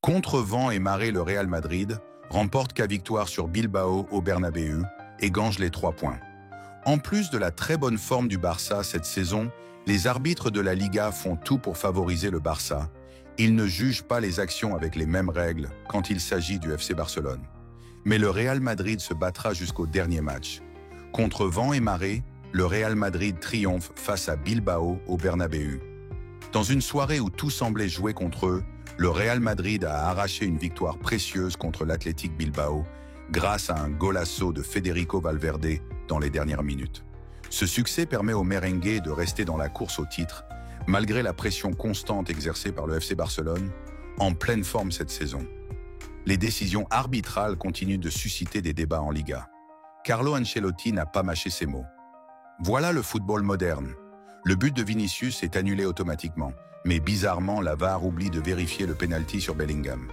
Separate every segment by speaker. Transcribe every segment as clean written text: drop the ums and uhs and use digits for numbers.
Speaker 1: Contre vent et marée, le Real Madrid remporte sa victoire sur Bilbao au Bernabéu et gange les 3 points. En plus de la très bonne forme du Barça cette saison, les arbitres de la Liga font tout pour favoriser le Barça. Ils ne jugent pas les actions avec les mêmes règles quand il s'agit du FC Barcelone. Mais le Real Madrid se battra jusqu'au dernier match. Contre vent et marée, le Real Madrid triomphe face à Bilbao au Bernabéu. Dans une soirée où tout semblait jouer contre eux, le Real Madrid a arraché une victoire précieuse contre l'Athletic Bilbao grâce à un golasso de Federico Valverde dans les dernières minutes. Ce succès permet aux merengues de rester dans la course au titre, malgré la pression constante exercée par le FC Barcelone, en pleine forme cette saison. Les décisions arbitrales continuent de susciter des débats en Liga. Carlo Ancelotti n'a pas mâché ses mots. Voilà le football moderne. Le but de Vinicius est annulé automatiquement, mais bizarrement, la VAR oublie de vérifier le penalty sur Bellingham.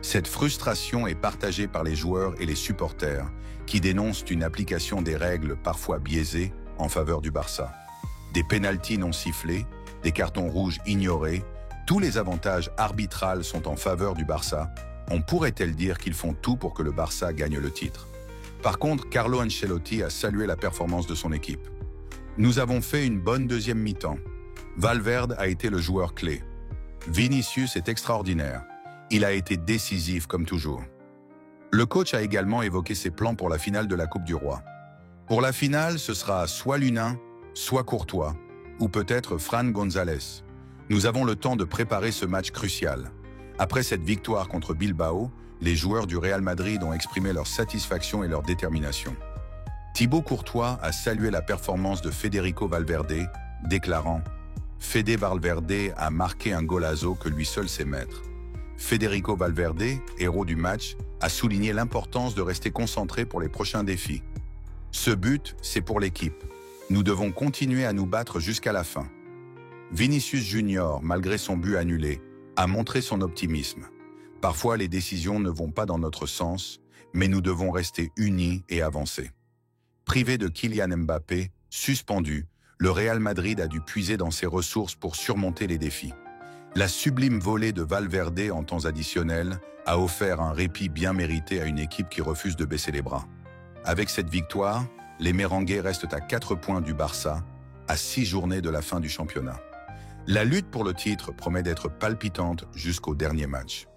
Speaker 1: Cette frustration est partagée par les joueurs et les supporters, qui dénoncent une application des règles parfois biaisées en faveur du Barça. Des pénaltys non sifflés, des cartons rouges ignorés, tous les avantages arbitrales sont en faveur du Barça. On pourrait-elle dire qu'ils font tout pour que le Barça gagne le titre? Par contre, Carlo Ancelotti a salué la performance de son équipe. Nous avons fait une bonne deuxième mi-temps. Valverde a été le joueur clé. Vinicius est extraordinaire. Il a été décisif comme toujours. Le coach a également évoqué ses plans pour la finale de la Coupe du Roi. Pour la finale, ce sera soit Lunin, soit Courtois, ou peut-être Fran González. Nous avons le temps de préparer ce match crucial. Après cette victoire contre Bilbao, les joueurs du Real Madrid ont exprimé leur satisfaction et leur détermination. Thibaut Courtois a salué la performance de Federico Valverde, déclarant « Fede Valverde a marqué un golazo que lui seul sait mettre ». Federico Valverde, héros du match, a souligné l'importance de rester concentré pour les prochains défis. Ce but, c'est pour l'équipe. Nous devons continuer à nous battre jusqu'à la fin. Vinicius Junior, malgré son but annulé, a montré son optimisme. Parfois, les décisions ne vont pas dans notre sens, mais nous devons rester unis et avancer. Privé de Kylian Mbappé, suspendu, le Real Madrid a dû puiser dans ses ressources pour surmonter les défis. La sublime volée de Valverde en temps additionnel a offert un répit bien mérité à une équipe qui refuse de baisser les bras. Avec cette victoire, les merengues restent à 4 points du Barça, à 6 journées de la fin du championnat. La lutte pour le titre promet d'être palpitante jusqu'au dernier match.